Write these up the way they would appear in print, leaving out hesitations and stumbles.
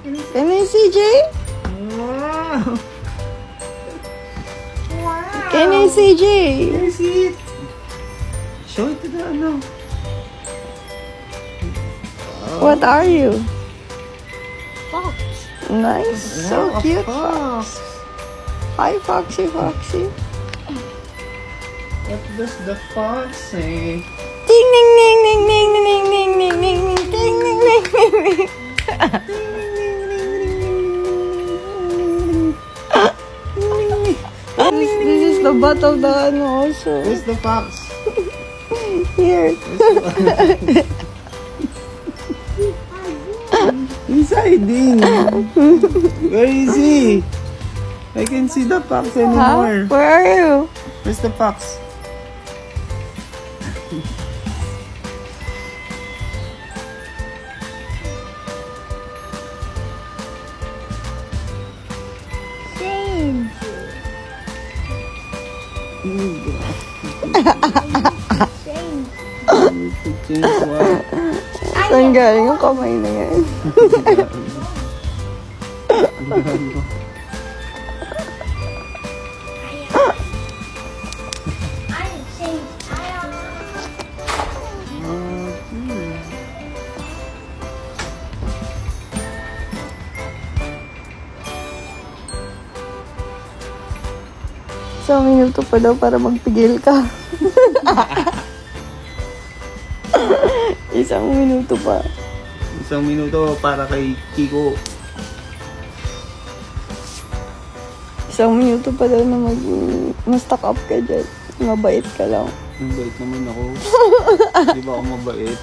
Can I see, Jay? Wow! Wow! Can I see, Jay? Can I see it? Show it to the ano. What are you? Fox. Nice. So Wow, a cute. fox. Hi, Foxy, Foxy. What does the fox say? Ding, ding, ding, ding, ding, ding, ding, ding, ding, ding, ding, ding, ding, ding. This is the butt of the ano also. Where's the fox? Here. He's hiding. Where is he? I can see the fox Huh? anymore. Where are you? Where's the fox? Change. Change. Change what? Saan galing yung kamay na yan? I change. Isang minuto pa daw para magpigil ka. Isang minuto pa. Isang minuto para kay Kiko. Isang minuto pa daw na ma-stock up ka dyan. Mabait ka lang. Mabait naman ako. Di ba ako mabait?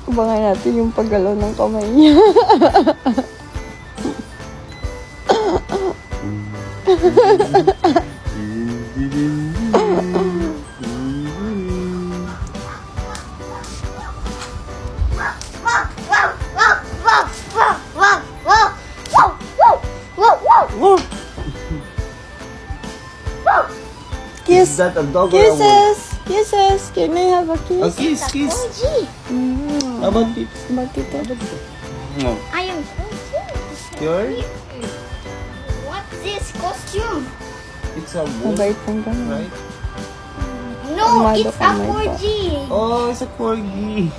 Abangan natin yung paggalaw ng kamay niya. Is Kiss! that a dog or a wolf? Kisses! Kisses! Can I have a A kiss? kiss, kiss. How about it? Bakit ito? No. I am Yours? What's this costume? It's a wolf, Mabait lang ka. right? No, Amado it's ka, a my 4G. Oh, it's a corgi.